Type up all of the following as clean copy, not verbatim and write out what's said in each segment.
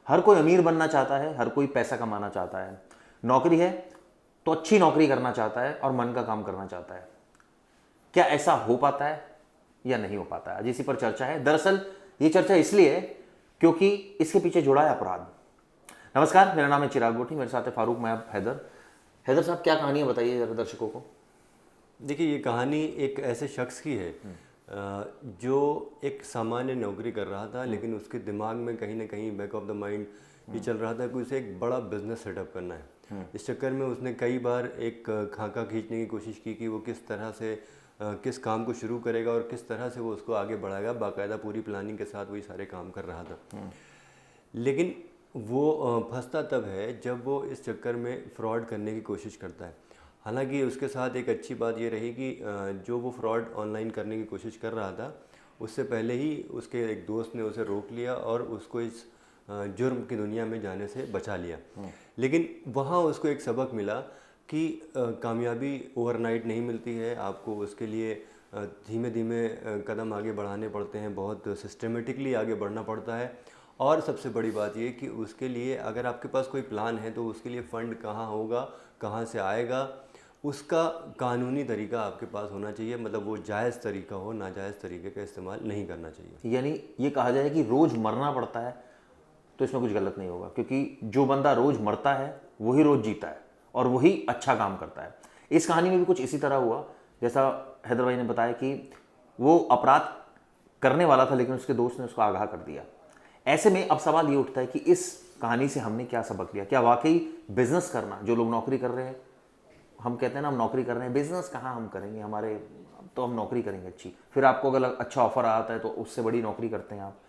हर कोई अमीर बनना चाहता है, हर कोई पैसा कमाना चाहता है। नौकरी है तो अच्छी नौकरी करना चाहता है और मन का काम करना चाहता है। क्या ऐसा हो पाता है या नहीं हो पाता है, आज इसी पर चर्चा है। दरअसल ये चर्चा इसलिए है क्योंकि इसके पीछे जुड़ा है अपराध। नमस्कार, मेरा नाम है चिराग गोठी, मेरे साथ है फारूक मैब हैदर। हैदर साहब, क्या कहानियां बताइए जरा दर्शकों को। देखिए, ये कहानी एक ऐसे शख्स की है जो एक सामान्य नौकरी कर रहा था, लेकिन उसके दिमाग में कहीं ना कहीं बैक ऑफ द माइंड ये चल रहा था कि उसे एक बड़ा बिजनेस सेटअप करना है। इस चक्कर में उसने कई बार एक खाका खींचने की कोशिश की कि वो किस तरह से किस काम को शुरू करेगा और किस तरह से वो उसको आगे बढ़ाएगा। बाकायदा पूरी प्लानिंग के साथ वही सारे काम कर रहा था। लेकिन वो फंसता तब है जब वो इस चक्कर में फ्रॉड करने की कोशिश करता है। हालांकि उसके साथ एक अच्छी बात ये रही कि जो वो फ्रॉड ऑनलाइन करने की कोशिश कर रहा था, उससे पहले ही उसके एक दोस्त ने उसे रोक लिया और उसको इस जुर्म की दुनिया में जाने से बचा लिया। लेकिन वहाँ उसको एक सबक मिला कि कामयाबी ओवरनाइट नहीं मिलती है। आपको उसके लिए धीमे धीमे कदम आगे बढ़ाने पड़ते हैं, बहुत सिस्टमेटिकली आगे बढ़ना पड़ता है। और सबसे बड़ी बात ये कि उसके लिए अगर आपके पास कोई प्लान है तो उसके लिए फ़ंड कहाँ होगा, कहाँ से आएगा, उसका कानूनी तरीका आपके पास होना चाहिए। मतलब वो जायज़ तरीका हो, नाजायज़ तरीके का इस्तेमाल नहीं करना चाहिए। यानी ये कहा जाए कि रोज़ मरना पड़ता है तो इसमें कुछ गलत नहीं होगा, क्योंकि जो बंदा रोज़ मरता है वही रोज़ जीता है और वही अच्छा काम करता है। इस कहानी में भी कुछ इसी तरह हुआ, जैसा हैदर भाई ने बताया कि वो अपराध करने वाला था लेकिन उसके दोस्त ने उसको आगाह कर दिया। ऐसे में अब सवाल ये उठता है कि इस कहानी से हमने क्या सबक लिया। क्या वाकई बिजनेस करना, जो लोग नौकरी कर रहे हैं, हम कहते हैं ना हम नौकरी कर रहे हैं, बिजनेस कहाँ हम करेंगे, हमारे तो हम नौकरी करेंगे अच्छी, फिर आपको अगर अच्छा ऑफर आता है तो उससे बड़ी नौकरी करते हैं आप।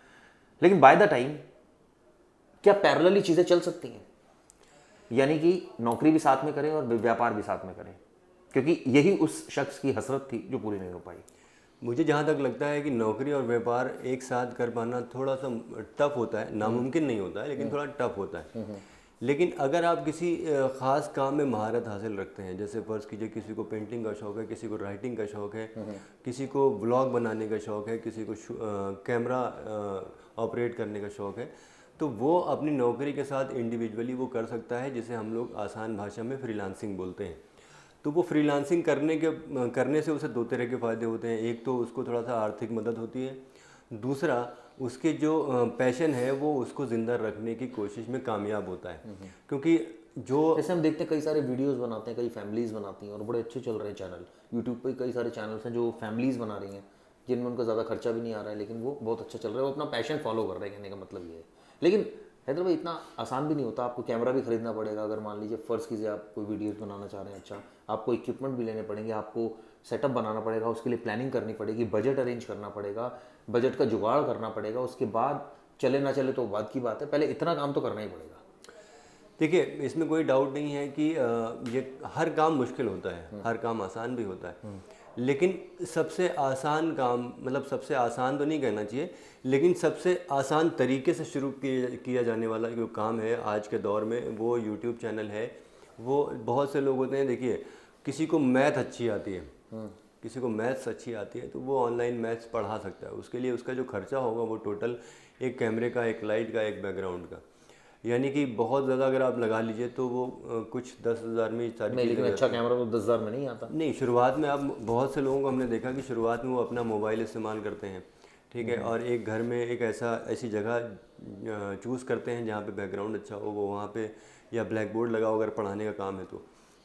लेकिन बाय द टाइम क्या पैरेलली चीज़ें चल सकती हैं, यानी कि नौकरी भी साथ में करें और व्यापार भी साथ में करें, क्योंकि यही उस शख्स की हसरत थी जो पूरी नहीं हो पाई। मुझे जहाँ तक लगता है कि नौकरी और व्यापार एक साथ कर पाना थोड़ा सा टफ होता है, नामुमकिन नहीं होता है, लेकिन थोड़ा टफ होता है। लेकिन अगर आप किसी ख़ास काम में महारत हासिल रखते हैं, जैसे फ़र्ज़ कीजिए किसी को पेंटिंग का शौक़ है, किसी को राइटिंग का शौक़ है, किसी को व्लॉग बनाने का शौक़ है, किसी को कैमरा ऑपरेट करने का शौक़ है, तो वो अपनी नौकरी के साथ इंडिविजुअली वो कर सकता है, जिसे हम लोग आसान भाषा में फ्रीलांसिंग बोलते हैं। तो वो फ्रीलांसिंग करने से उसे दो तरह के फ़ायदे होते हैं। एक तो उसको थोड़ा सा आर्थिक मदद होती है, दूसरा उसके जो पैशन है वो उसको ज़िंदा रखने की कोशिश में कामयाब होता है। क्योंकि जो जैसे हम देखते हैं कई सारे वीडियोस बनाते हैं, कई फैमिलीज़ बनाती हैं और बड़े अच्छे चल रहे हैं चैनल। यूट्यूब पे कई सारे चैनल्स हैं जो फैमिलीज़ बना रही हैं, जिनमें उनका ज़्यादा खर्चा भी नहीं आ रहा है, लेकिन वो बहुत अच्छा चल रहा है, वो अपना पैशन फॉलो कर रहे हैं, कहने का मतलब ये है। लेकिन हैदर भाई, इतना आसान भी नहीं होता। आपको कैमरा भी खरीदना पड़ेगा, अगर मान लीजिए फ़र्ज़ कीजिए आप कोई वीडियोज़ बनाना चाह रहे हैं, अच्छा आपको इक्विपमेंट भी लेने पड़ेंगे, आपको सेटअप बनाना पड़ेगा, उसके लिए प्लानिंग करनी पड़ेगी, बजट अरेंज करना पड़ेगा, बजट का जुगाड़ करना पड़ेगा, उसके बाद चले ना चले तो बाद की बात है, पहले इतना काम तो करना ही पड़ेगा। देखिए, इसमें कोई डाउट नहीं है कि ये हर काम मुश्किल होता है, हर काम आसान भी होता है। लेकिन सबसे आसान काम, मतलब सबसे आसान तो नहीं कहना चाहिए, लेकिन सबसे आसान तरीके से शुरू किया जाने वाला जो काम है आज के दौर में, वो यूट्यूब चैनल है। वो बहुत से लोग होते हैं, देखिए किसी को मैथ अच्छी आती है, किसी को मैथ्स अच्छी आती है, तो वो ऑनलाइन मैथ्स पढ़ा सकता है। उसके लिए उसका जो खर्चा होगा वो टोटल एक कैमरे का, एक लाइट का, एक बैकग्राउंड का, यानी कि बहुत ज़्यादा अगर आप लगा लीजिए तो वो कुछ 10,000 में सारी नहीं, चीज़ें लेकिन अच्छा रहती हैं। कैमरा तो 10,000 में नहीं आता। नहीं, शुरुआत में आप बहुत से लोगों को हमने देखा कि शुरुआत में वो अपना मोबाइल इस्तेमाल करते हैं, ठीक है, और एक घर में एक ऐसी जगह चूज़ करते हैं जहाँ पे बैकग्राउंड अच्छा हो, वो वहाँ पे, या ब्लैक बोर्ड लगा हो अगर पढ़ाने का काम है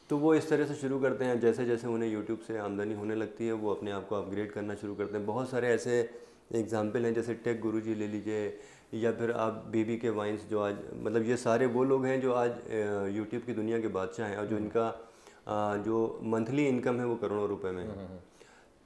तो वो इस तरह से शुरू करते हैं। जैसे जैसे उन्हें यूट्यूब से आमदनी होने लगती है, वो अपने आप को अपग्रेड करना शुरू करते हैं। बहुत सारे ऐसे एग्जाम्पल हैं, जैसे टेक गुरुजी ले लीजिए, या फिर आप बीबी के वाइन्स, जो आज, मतलब ये सारे वो लोग हैं जो आज यूट्यूब की दुनिया के बादशाह हैं और जो इनका जो मंथली इनकम है वो करोड़ों रुपए में है।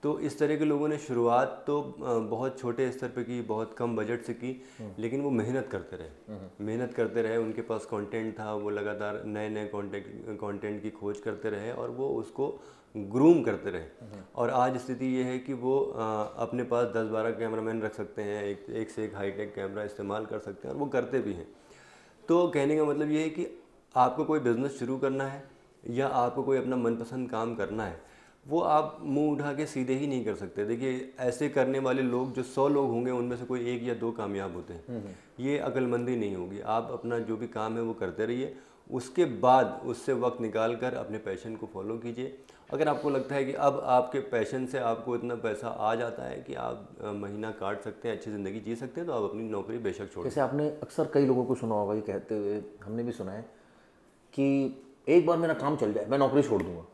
तो इस तरह के लोगों ने शुरुआत तो बहुत छोटे स्तर पे की, बहुत कम बजट से की, लेकिन वो मेहनत करते रहे, उनके पास कंटेंट था, वो लगातार नए नए कंटेंट की खोज करते रहे और वो उसको ग्रूम करते रहे। और आज स्थिति ये है कि वो अपने पास 10-12 कैमरामैन रख सकते हैं, एक से एक हाईटेक कैमरा इस्तेमाल कर सकते हैं, और वो करते भी हैं। तो कहने का मतलब ये है कि आपको कोई बिज़नेस शुरू करना है या आपको कोई अपना मनपसंद काम करना है, वो आप मुंह उठा के सीधे ही नहीं कर सकते। देखिए ऐसे करने वाले लोग जो 100 लोग होंगे उनमें से कोई 1 या 2 कामयाब होते हैं। ये अक्लमंदी नहीं होगी। आप अपना जो भी काम है वो करते रहिए, उसके बाद उससे वक्त निकाल कर अपने पैशन को फॉलो कीजिए। अगर आपको लगता है कि अब आपके पैशन से आपको इतना पैसा आ जाता है कि आप महीना काट सकते हैं, अच्छी ज़िंदगी जी सकते हैं, तो आप अपनी नौकरी बेशक छोड़। जैसे आपने अक्सर कई लोगों को सुना होगा ये कहते हुए, हमने भी सुना है कि एक बार मेरा काम चल जाए मैं नौकरी छोड़ दूंगा।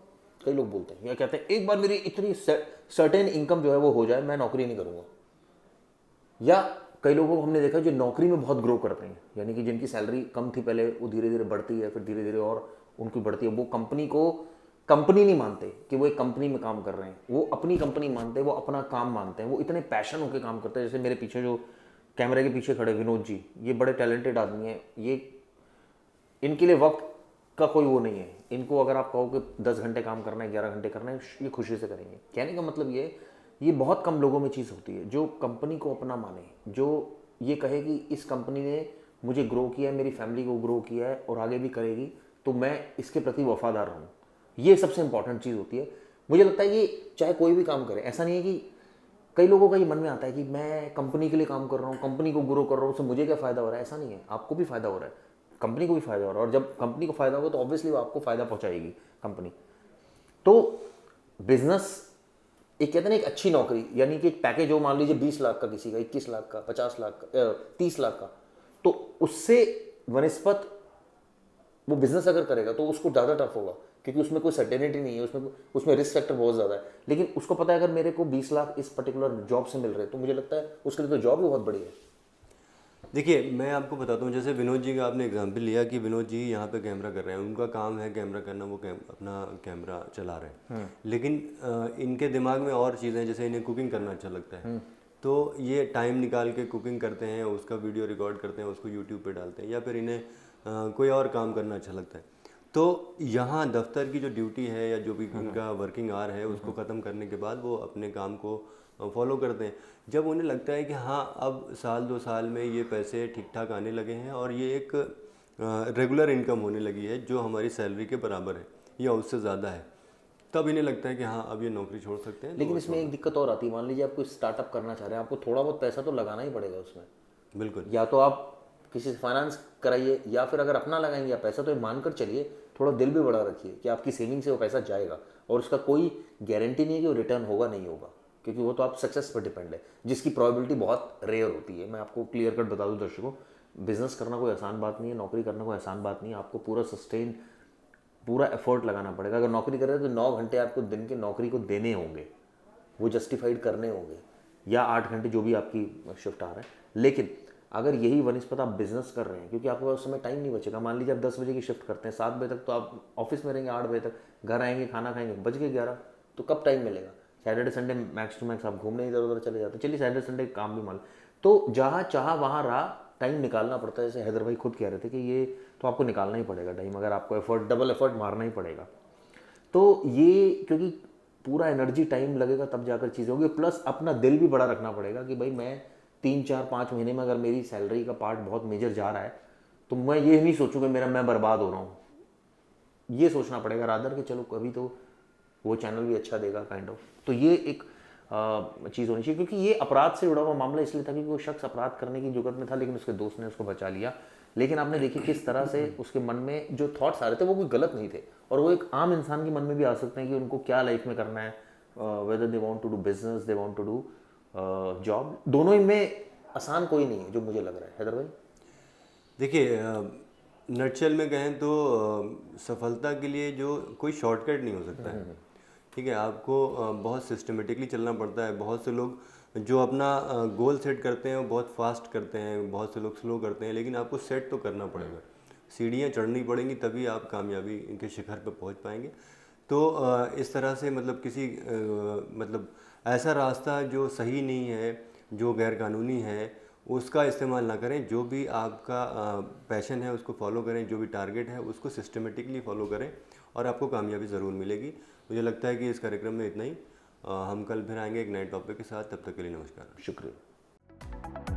कई लोग बोलते हैं या कहते हैं एक बार मेरी इतनी सर्टेन इनकम जो है वो हो जाए मैं नौकरी नहीं करूंगा। या कई लोगों को हमने देखा जो नौकरी में बहुत ग्रो करते हैं, यानी कि जिनकी सैलरी कम थी पहले, वो धीरे धीरे बढ़ती है, फिर धीरे धीरे और उनकी बढ़ती है। वो कंपनी को कंपनी नहीं मानते कि वो एक कंपनी में काम कर रहे हैं, वो अपनी कंपनी मानते हैं, वो अपना काम मानते हैं, वो इतने पैशन होकर काम करते हैं। जैसे मेरे पीछे जो कैमरे के पीछे खड़े विनोद जी, ये बड़े टैलेंटेड आदमी हैं। ये इनके लिए वक्त का कोई वो नहीं है। इनको अगर आप कहो कि 10 घंटे काम करना है, 11 घंटे करना है, ये खुशी से करेंगे। कहने का मतलब ये बहुत कम लोगों में चीज़ होती है जो कंपनी को अपना माने, जो ये कहे कि इस कंपनी ने मुझे ग्रो किया है, मेरी फैमिली को ग्रो किया है और आगे भी करेगी, तो मैं इसके प्रति वफादार रहूँ। ये सबसे इंपॉर्टेंट चीज़ होती है। मुझे लगता है कि चाहे कोई भी काम करे, ऐसा नहीं है कि कई लोगों का ये मन में आता है कि मैं कंपनी के लिए काम कर रहा हूँ, कंपनी को ग्रो कर रहा हूँ, उससे मुझे क्या फ़ायदा हो रहा है। ऐसा नहीं है, आपको भी फ़ायदा हो रहा है, कंपनी को भी फ़ायदा हो रहा है। और जब कंपनी को फ़ायदा होगा तो ऑब्वियसली वो आपको फ़ायदा पहुँचाएगी कंपनी। तो बिजनेस एक कहते हैं ना एक अच्छी नौकरी, यानी कि एक पैकेज हो, मान लीजिए 20 लाख का, किसी का 21 लाख का, 50 लाख का, 30 लाख का, तो उससे वनिस्पत वो बिजनेस अगर करेगा तो उसको ज़्यादा टफ होगा, क्योंकि उसमें कोई सर्टेनिटी नहीं है, उसमें रिस्क फैक्टर बहुत ज़्यादा है। लेकिन उसको पता है अगर मेरे को 20 लाख इस पर्टिकुलर जॉब से मिल रहे हैं तो मुझे लगता है उसके लिए तो जॉब भी बहुत बड़ी है। देखिए मैं आपको बताता हूँ, जैसे विनोद जी का आपने एग्जांपल लिया कि विनोद जी यहाँ पे कैमरा कर रहे हैं, उनका काम है कैमरा करना, वो अपना कैमरा चला रहे हैं। लेकिन इनके दिमाग में और चीज़ें हैं, जैसे इन्हें कुकिंग करना अच्छा लगता है, तो ये टाइम निकाल के कुकिंग करते हैं, उसका वीडियो रिकॉर्ड करते हैं, उसको यूट्यूब पे डालते हैं। या फिर इन्हें कोई और काम करना अच्छा लगता है, तो यहाँ दफ्तर की जो ड्यूटी है या जो भी इनका वर्किंग आवर है उसको ख़त्म करने के बाद वो अपने काम को फॉलो करते हैं। जब उन्हें लगता है कि हाँ अब साल 2 साल में ये पैसे ठीक ठाक आने लगे हैं और ये एक रेगुलर इनकम होने लगी है जो हमारी सैलरी के बराबर है या उससे ज़्यादा है, तब इन्हें लगता है कि हाँ अब ये नौकरी छोड़ सकते हैं। लेकिन इसमें एक दिक्कत और आती है, मान लीजिए आप कोई स्टार्टअप करना चाह रहे हैं, आपको थोड़ा बहुत पैसा तो लगाना ही पड़ेगा उसमें। बिल्कुल। या तो आप किसी से फाइनेंस कराइए, या फिर अगर अपना लगाएंगे या पैसा, तो ये मानकर चलिए, थोड़ा दिल भी बड़ा रखिए कि आपकी सेविंग से वो पैसा जाएगा और उसका कोई गारंटी नहीं है कि वो रिटर्न होगा नहीं होगा, क्योंकि वो तो आप सक्सेस पर डिपेंड है, जिसकी प्रोबेबिलिटी बहुत रेयर होती है। मैं आपको क्लियर कट बता दूं दर्शकों, बिजनेस करना कोई आसान बात नहीं है, नौकरी करना कोई आसान बात नहीं है। आपको पूरा एफर्ट लगाना पड़ेगा। अगर नौकरी कर रहे हैं तो 9 घंटे आपको दिन के नौकरी को देने होंगे, वो जस्टिफाइड करने होंगे, या 8 घंटे जो भी आपकी शिफ्ट आ रहा है। लेकिन अगर यही वनिस्पत आप बिजनेस कर रहे हैं, क्योंकि आपके पास उस समय टाइम नहीं बचेगा। मान लीजिए आप 10 बजे की शिफ्ट करते हैं, 7 बजे तक तो आप ऑफिस में रहेंगे, 8 बजे तक घर आएंगे, खाना खाएंगे, बज के 11, तो कब टाइम मिलेगा। Saturday Sunday max to max आप घूमने इधर उधर चले जाते हैं। चलिए सैटरडे संडे काम भी मान, तो जहाँ चाह वहाँ रहा, टाइम निकालना पड़ता है। जैसे हैदर भाई खुद कह रहे थे कि ये तो आपको निकालना ही पड़ेगा टाइम, अगर आपको एफर्ट डबल एफर्ट मारना ही पड़ेगा। तो ये क्योंकि पूरा एनर्जी टाइम लगेगा तब जाकर चीज़ होगी, प्लस अपना दिल भी बड़ा रखना पड़ेगा कि भाई मैं 3 4 5 महीने में अगर मेरी सैलरी का पार्ट बहुत मेजर जा रहा है तो मैं ये नहीं सोचूं कि मैं बर्बाद हो रहा हूँ। ये सोचना पड़ेगा रादर कि चलो कभी तो वो चैनल भी अच्छा देगा काइंड ऑफ। तो ये एक चीज़ होनी चाहिए, क्योंकि ये अपराध से जुड़ा हुआ मामला इसलिए था क्योंकि वो शख्स अपराध करने की जुगत में था, लेकिन उसके दोस्त ने उसको बचा लिया। लेकिन आपने देखी किस तरह से उसके मन में जो थॉट्स आ रहे थे वो कोई गलत नहीं थे, और वो एक आम इंसान के मन में भी आ सकते हैं कि उनको क्या लाइफ में करना है, whether they want to do business, they want to do job. दोनों इनमें आसान कोई नहीं है जो मुझे लग रहा है। हैदर भाई देखिए नटशेल में कहें तो सफलता के लिए जो कोई शॉर्टकट नहीं हो सकता है। ठीक है, आपको बहुत सिस्टमेटिकली चलना पड़ता है। बहुत से लोग जो अपना गोल सेट करते हैं वो बहुत फास्ट करते हैं, बहुत से लोग स्लो करते हैं, लेकिन आपको सेट तो करना पड़ेगा। सीढ़ियाँ चढ़नी पड़ेंगी तभी आप कामयाबी के शिखर पर पहुंच पाएंगे। तो इस तरह से मतलब किसी मतलब ऐसा रास्ता जो सही नहीं है, जो गैर कानूनी है, उसका इस्तेमाल ना करें। जो भी आपका पैशन है उसको फॉलो करें, जो भी टारगेट है उसको सिस्टमेटिकली फॉलो करें और आपको कामयाबी ज़रूर मिलेगी। मुझे लगता है कि इस कार्यक्रम में इतना ही। हम कल फिर आएंगे एक नए टॉपिक के साथ। तब तक के लिए नमस्कार, शुक्रिया।